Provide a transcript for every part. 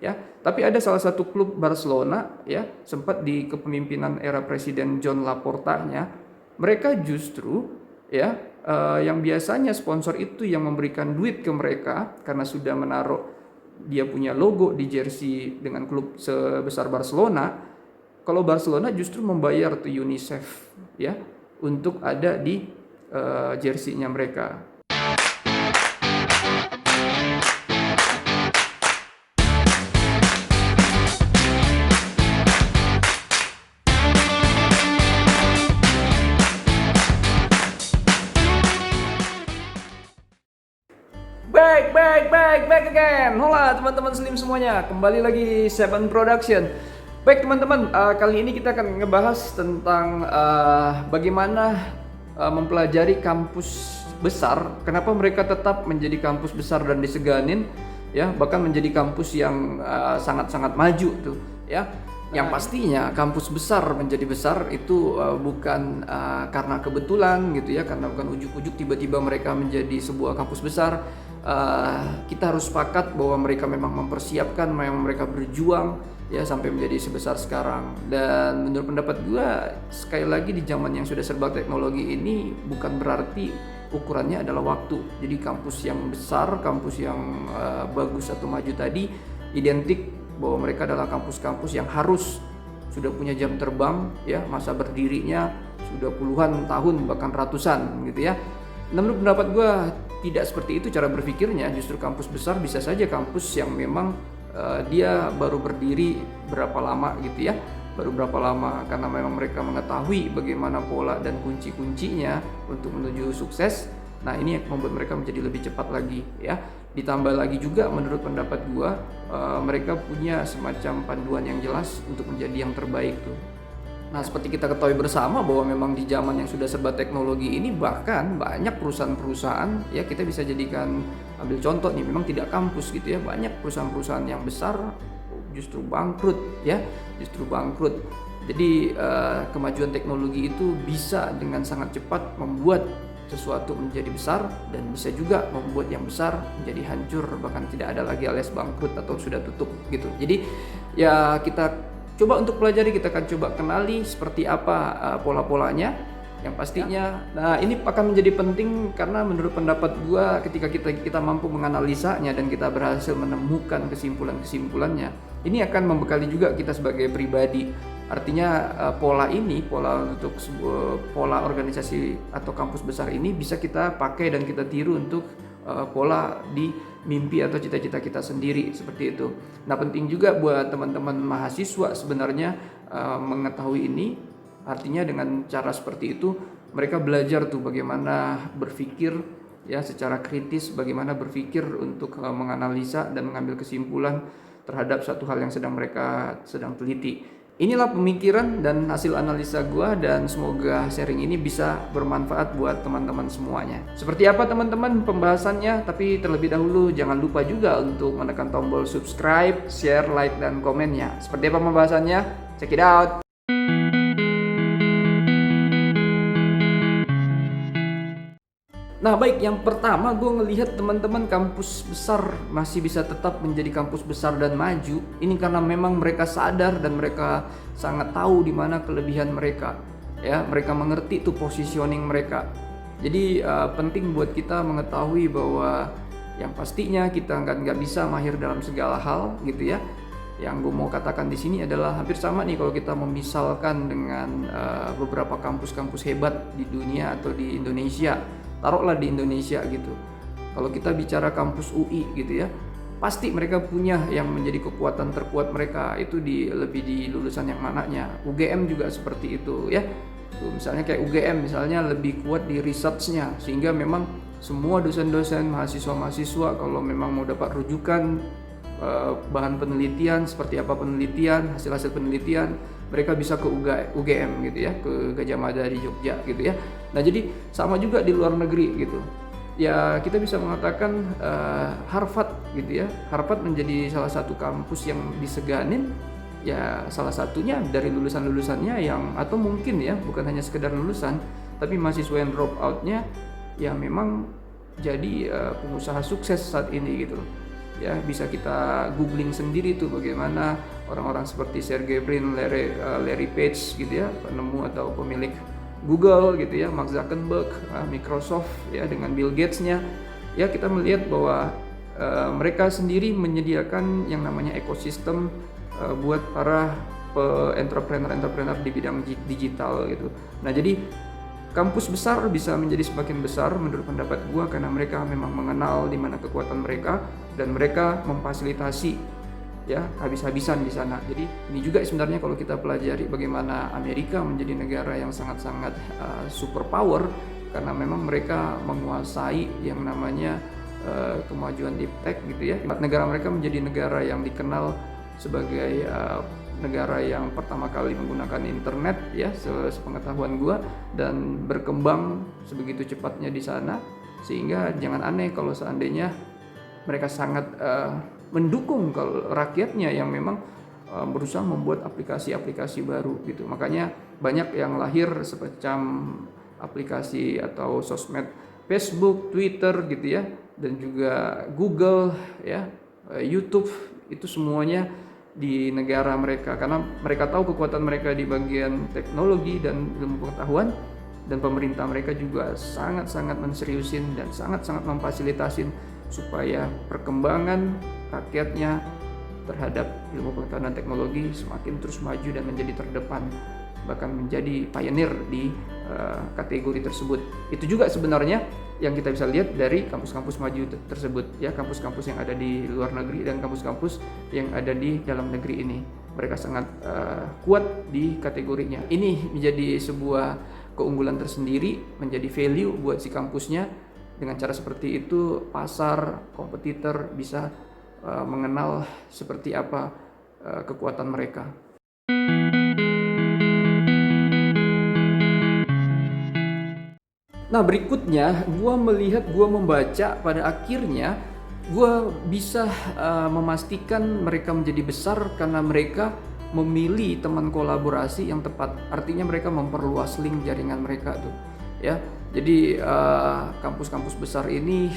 ya. Tapi ada salah satu klub Barcelona ya, sempat di kepemimpinan era Presiden John Laporta-nya, mereka justru ya yang biasanya sponsor itu yang memberikan duit ke mereka karena sudah menaruh dia punya logo di jersey dengan klub sebesar Barcelona. Kalau Barcelona justru membayar tuh UNICEF ya untuk ada di jersey-nya mereka. Back again. Hola teman-teman Slim semuanya, kembali lagi Seven Production. Baik teman-teman, kali ini kita akan ngebahas tentang bagaimana mempelajari kampus besar. Kenapa mereka tetap menjadi kampus besar dan diseganin, ya, bahkan menjadi kampus yang sangat-sangat maju tuh, ya. Yang pastinya kampus besar menjadi besar itu bukan karena kebetulan gitu ya, karena bukan ujuk-ujuk tiba-tiba mereka menjadi sebuah kampus besar. Kita harus sepakat bahwa mereka memang mempersiapkan, memang mereka berjuang ya sampai menjadi sebesar sekarang. Dan menurut pendapat gue, sekali lagi di zaman yang sudah serba teknologi ini bukan berarti ukurannya adalah waktu. Jadi kampus yang besar, kampus yang bagus atau maju tadi identik bahwa mereka adalah kampus-kampus yang harus sudah punya jam terbang ya, masa berdirinya sudah puluhan tahun bahkan ratusan gitu ya. Menurut pendapat gue tidak seperti itu cara berpikirnya. Justru kampus besar bisa saja kampus yang memang dia baru berdiri berapa lama gitu ya, baru berapa lama karena memang mereka mengetahui bagaimana pola dan kunci-kuncinya untuk menuju sukses. Nah ini yang membuat mereka menjadi lebih cepat lagi ya. Ditambah lagi juga menurut pendapat gua mereka punya semacam panduan yang jelas untuk menjadi yang terbaik tuh. Nah seperti kita ketahui bersama bahwa memang di zaman yang sudah serba teknologi ini bahkan banyak perusahaan-perusahaan ya, kita bisa jadikan ambil contoh nih, memang tidak kampus gitu ya, banyak perusahaan-perusahaan yang besar justru bangkrut ya, justru bangkrut. Jadi kemajuan teknologi itu bisa dengan sangat cepat membuat sesuatu menjadi besar dan bisa juga membuat yang besar menjadi hancur, bahkan tidak ada lagi alias bangkrut atau sudah tutup gitu. Jadi ya kita coba untuk pelajari, kita akan coba kenali seperti apa pola-polanya yang pastinya. Nah ini akan menjadi penting karena menurut pendapat gua ketika kita mampu menganalisanya dan kita berhasil menemukan kesimpulan-kesimpulannya, ini akan membekali juga kita sebagai pribadi. Artinya pola untuk sebuah pola organisasi atau kampus besar ini bisa kita pakai dan kita tiru untuk pola di mimpi atau cita-cita kita sendiri seperti itu. Nah penting juga buat teman-teman mahasiswa sebenarnya mengetahui ini. Artinya dengan cara seperti itu mereka belajar tuh bagaimana berpikir ya secara kritis, bagaimana berpikir untuk menganalisa dan mengambil kesimpulan terhadap satu hal yang mereka sedang teliti. Inilah pemikiran dan hasil analisa gua dan semoga sharing ini bisa bermanfaat buat teman-teman semuanya. Seperti apa teman-teman pembahasannya? Tapi terlebih dahulu jangan lupa juga untuk menekan tombol subscribe, share, like, dan komennya. Seperti apa pembahasannya? Check it out! Nah baik, yang pertama gue ngelihat teman-teman kampus besar masih bisa tetap menjadi kampus besar dan maju. Ini karena memang mereka sadar dan mereka sangat tahu di mana kelebihan mereka. Ya, mereka mengerti tuh positioning mereka. Jadi penting buat kita mengetahui bahwa yang pastinya kita nggak bisa mahir dalam segala hal gitu ya. Yang gue mau katakan di sini adalah hampir sama nih kalau kita memisalkan dengan beberapa kampus-kampus hebat di dunia atau di Indonesia. Taruhlah di Indonesia gitu. Kalau kita bicara kampus UI gitu ya, pasti mereka punya yang menjadi kekuatan terkuat mereka itu lebih di lulusan yang mananya. UGM juga seperti itu ya. Tuh, misalnya kayak UGM misalnya lebih kuat di research-nya sehingga memang semua dosen-dosen, mahasiswa-mahasiswa kalau memang mau dapat rujukan bahan penelitian, seperti apa penelitian, hasil-hasil penelitian, mereka bisa ke UGM gitu ya, ke Gadjah Mada di Jogja gitu ya. Nah jadi sama juga di luar negeri gitu ya, kita bisa mengatakan Harvard gitu ya. Harvard menjadi salah satu kampus yang diseganin ya, salah satunya dari lulusan-lulusannya yang, atau mungkin ya bukan hanya sekedar lulusan tapi mahasiswa yang drop outnya ya memang jadi pengusaha sukses saat ini gitu. ya bisa kita googling sendiri tuh bagaimana orang-orang seperti Sergey Brin, Larry Page gitu ya, penemu atau pemilik Google gitu ya, Mark Zuckerberg, Microsoft ya dengan Bill Gates-nya. Ya kita melihat bahwa mereka sendiri menyediakan yang namanya ekosistem buat para entrepreneur di bidang digital gitu. Nah, jadi kampus besar bisa menjadi semakin besar menurut pendapat gua karena mereka memang mengenal di mana kekuatan mereka dan mereka memfasilitasi ya habis-habisan di sana. Jadi ini juga sebenarnya kalau kita pelajari bagaimana Amerika menjadi negara yang sangat-sangat superpower karena memang mereka menguasai yang namanya kemajuan deep tech gitu ya. Negara mereka menjadi negara yang dikenal sebagai negara yang pertama kali menggunakan internet ya sepengetahuan gua dan berkembang sebegitu cepatnya di sana sehingga jangan aneh kalau seandainya mereka sangat mendukung kalau rakyatnya yang memang berusaha membuat aplikasi-aplikasi baru gitu. Makanya banyak yang lahir semacam aplikasi atau sosmed Facebook, Twitter gitu ya dan juga Google ya, YouTube itu semuanya di negara mereka karena mereka tahu kekuatan mereka di bagian teknologi dan ilmu pengetahuan dan pemerintah mereka juga sangat-sangat menseriusin dan sangat-sangat memfasilitasin supaya perkembangan rakyatnya terhadap ilmu pengetahuan dan teknologi semakin terus maju dan menjadi terdepan bahkan menjadi pioneer di kategori tersebut. Itu juga sebenarnya yang kita bisa lihat dari kampus-kampus maju tersebut ya, kampus-kampus yang ada di luar negeri dan kampus-kampus yang ada di dalam negeri ini. Mereka sangat kuat di kategorinya. Ini menjadi sebuah keunggulan tersendiri, menjadi value buat si kampusnya. Dengan cara seperti itu pasar, kompetitor bisa mengenal seperti apa kekuatan mereka. Nah berikutnya gue membaca pada akhirnya gue bisa memastikan mereka menjadi besar karena mereka memilih teman kolaborasi yang tepat. Artinya mereka memperluas link jaringan mereka tuh ya. Jadi kampus-kampus besar ini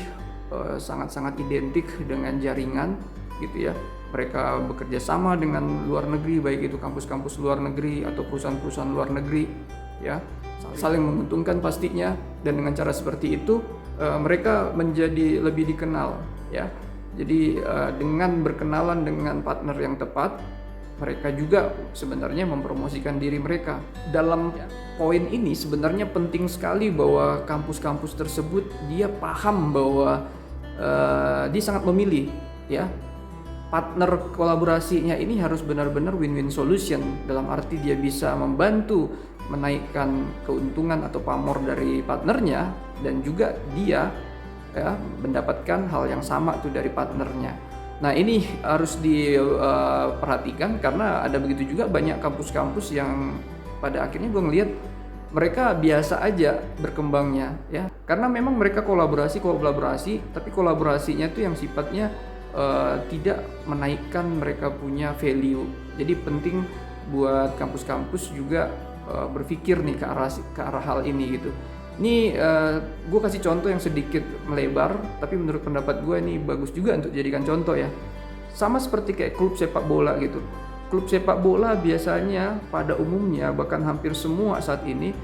sangat-sangat identik dengan jaringan gitu ya. Mereka bekerja sama dengan luar negeri, baik itu kampus-kampus luar negeri atau perusahaan-perusahaan luar negeri ya, saling menguntungkan pastinya. Dan dengan cara seperti itu mereka menjadi lebih dikenal ya. Jadi dengan berkenalan dengan partner yang tepat, mereka juga sebenarnya mempromosikan diri mereka. Dalam poin ini sebenarnya penting sekali bahwa kampus-kampus tersebut dia paham bahwa dia sangat memilih ya. Partner kolaborasinya ini harus benar-benar win-win solution, dalam arti dia bisa membantu menaikkan keuntungan atau pamor dari partnernya dan juga dia ya mendapatkan hal yang sama tuh dari partnernya. Nah ini harus diperhatikan karena ada begitu juga banyak kampus-kampus yang pada akhirnya gue ngelihat mereka biasa aja berkembangnya ya, karena memang mereka kolaborasi tapi kolaborasinya tuh yang sifatnya tidak menaikkan mereka punya value. Jadi penting buat kampus-kampus juga berpikir nih ke arah hal ini gitu. Ini gue kasih contoh yang sedikit melebar, tapi menurut pendapat gue ini bagus juga untuk dijadikan contoh ya. Sama seperti kayak klub sepak bola gitu. Klub sepak bola biasanya pada umumnya bahkan hampir semua saat ini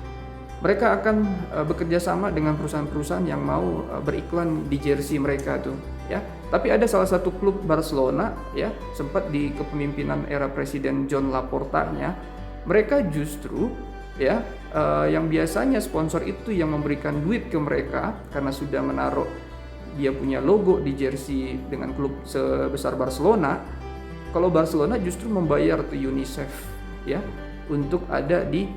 mereka akan bekerja sama dengan perusahaan-perusahaan yang mau beriklan di jersey mereka tuh ya. Tapi ada salah satu klub Barcelona ya, sempat di kepemimpinan era Presiden John Laporta-nya, mereka justru ya yang biasanya sponsor itu yang memberikan duit ke mereka karena sudah menaruh dia punya logo di jersey dengan klub sebesar Barcelona. Kalau Barcelona justru membayar tuh UNICEF ya untuk ada di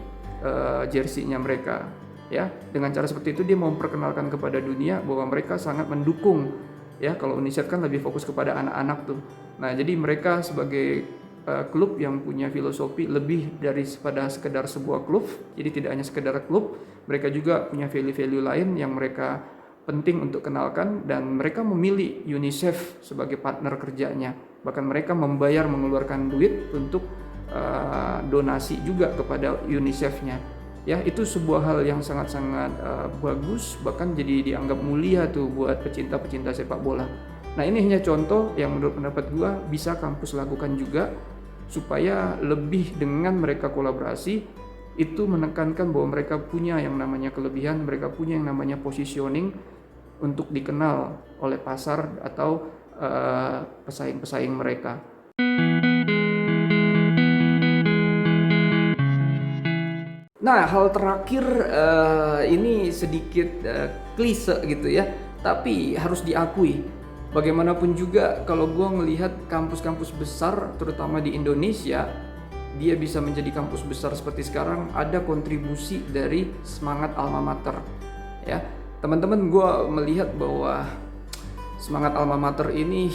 jersey-nya mereka ya. Dengan cara seperti itu dia memperkenalkan kepada dunia bahwa mereka sangat mendukung ya. Kalau UNICEF kan lebih fokus kepada anak-anak tuh. Nah, jadi mereka sebagai klub yang punya filosofi lebih daripada sekedar sebuah klub. Jadi tidak hanya sekedar klub, mereka juga punya value-value lain yang mereka penting untuk kenalkan dan mereka memilih UNICEF sebagai partner kerjanya. Bahkan mereka mengeluarkan duit untuk donasi juga kepada UNICEF-nya. Ya, itu sebuah hal yang sangat-sangat bagus, bahkan jadi dianggap mulia tuh buat pecinta-pecinta sepak bola. Nah, ini hanya contoh yang menurut pendapat gua bisa kampus lakukan juga, supaya lebih dengan mereka kolaborasi itu menekankan bahwa mereka punya yang namanya kelebihan, mereka punya yang namanya positioning untuk dikenal oleh pasar atau pesaing-pesaing mereka. Nah, hal terakhir ini sedikit klise gitu ya, tapi harus diakui. Bagaimanapun juga kalau gue melihat kampus-kampus besar, terutama di Indonesia, dia bisa menjadi kampus besar seperti sekarang, ada kontribusi dari semangat alma mater. Ya, teman-teman, gue melihat bahwa semangat alma mater ini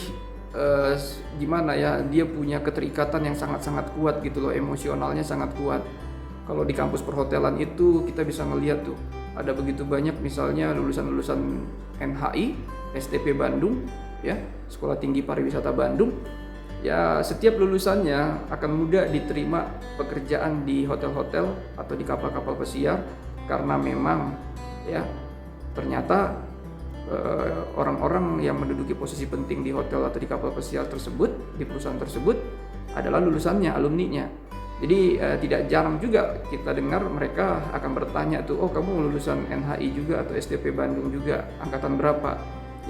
gimana ya, dia punya keterikatan yang sangat-sangat kuat gitu loh, emosionalnya sangat kuat. Kalau di kampus perhotelan itu kita bisa ngelihat tuh ada begitu banyak misalnya lulusan-lulusan NHI, STP Bandung, ya, Sekolah Tinggi Pariwisata Bandung. Ya, setiap lulusannya akan mudah diterima pekerjaan di hotel-hotel atau di kapal-kapal pesiar karena memang ya ternyata orang-orang yang menduduki posisi penting di hotel atau di kapal pesiar tersebut, di perusahaan tersebut adalah lulusannya, alumninya. Jadi tidak jarang juga kita dengar mereka akan bertanya tuh, oh kamu lulusan NHI juga atau STP Bandung juga, angkatan berapa?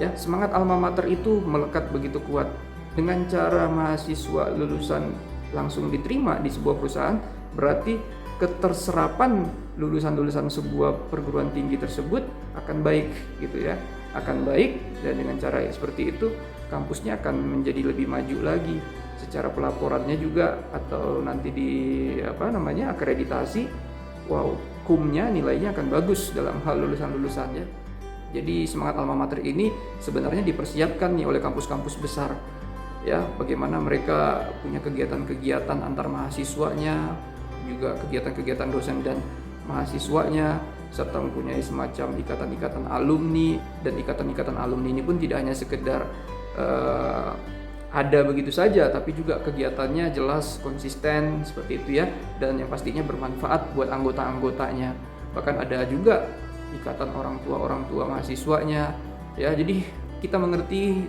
Ya, semangat alma mater itu melekat begitu kuat. Dengan cara mahasiswa lulusan langsung diterima di sebuah perusahaan, berarti keterserapan lulusan-lulusan sebuah perguruan tinggi tersebut akan baik gitu ya, akan baik, dan dengan cara seperti itu kampusnya akan menjadi lebih maju lagi. Secara pelaporannya juga atau nanti di akreditasi, wow, kumnya nilainya akan bagus dalam hal lulusan-lulusannya. Jadi semangat alma mater ini sebenarnya dipersiapkan nih oleh kampus-kampus besar. Ya, bagaimana mereka punya kegiatan-kegiatan antar mahasiswanya, juga kegiatan-kegiatan dosen dan mahasiswanya, serta mempunyai semacam ikatan-ikatan alumni, dan ikatan-ikatan alumni ini pun tidak hanya sekedar ada begitu saja, tapi juga kegiatannya jelas konsisten seperti itu ya, dan yang pastinya bermanfaat buat anggota-anggotanya. Bahkan ada juga ikatan orang tua mahasiswanya ya. Jadi kita mengerti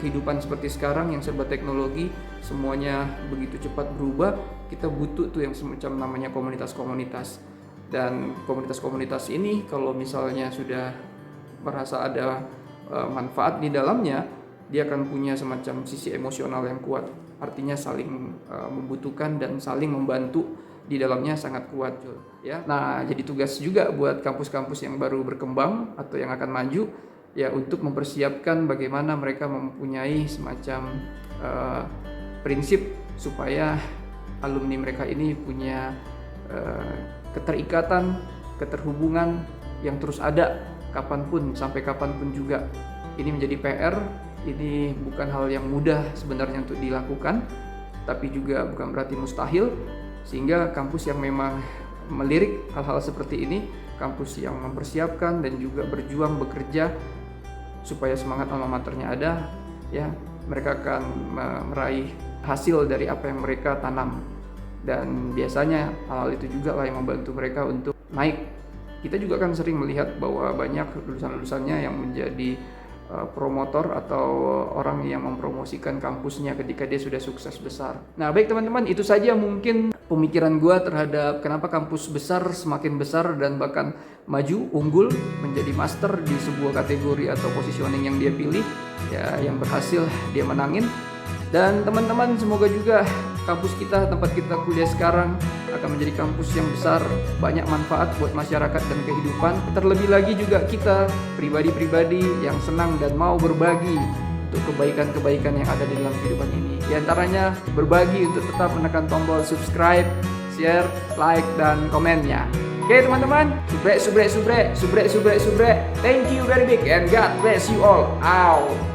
kehidupan seperti sekarang yang serba teknologi, semuanya begitu cepat berubah, kita butuh tuh yang semacam namanya komunitas-komunitas. Dan komunitas-komunitas ini kalau misalnya sudah merasa ada manfaat di dalamnya, dia akan punya semacam sisi emosional yang kuat, artinya saling membutuhkan dan saling membantu di dalamnya sangat kuat ya. Nah, jadi tugas juga buat kampus-kampus yang baru berkembang atau yang akan maju ya, untuk mempersiapkan bagaimana mereka mempunyai semacam prinsip supaya alumni mereka ini punya keterikatan, keterhubungan yang terus ada kapanpun, sampai kapanpun juga. Ini menjadi PR. Ini bukan hal yang mudah sebenarnya untuk dilakukan, tapi juga bukan berarti mustahil. Sehingga kampus yang memang melirik hal-hal seperti ini, kampus yang mempersiapkan dan juga berjuang bekerja supaya semangat alma maternya ada, ya, mereka akan meraih hasil dari apa yang mereka tanam. Dan biasanya hal itu juga lah yang membantu mereka untuk naik. Kita juga kan sering melihat bahwa banyak lulusan-lulusannya yang menjadi promotor atau orang yang mempromosikan kampusnya ketika dia sudah sukses besar. Nah, baik teman-teman, itu saja mungkin pemikiran gue terhadap kenapa kampus besar semakin besar dan bahkan maju, unggul, menjadi master di sebuah kategori atau positioning yang dia pilih, ya, yang berhasil dia menangin. Dan teman-teman, semoga juga kampus kita, tempat kita kuliah sekarang, akan menjadi kampus yang besar, banyak manfaat buat masyarakat dan kehidupan. Terlebih lagi juga kita pribadi-pribadi yang senang dan mau berbagi untuk kebaikan-kebaikan yang ada di dalam kehidupan ini. Di antaranya berbagi untuk tetap menekan tombol subscribe, share, like, dan komennya. Oke teman-teman, subrek. Thank you very big and God bless you all. Out.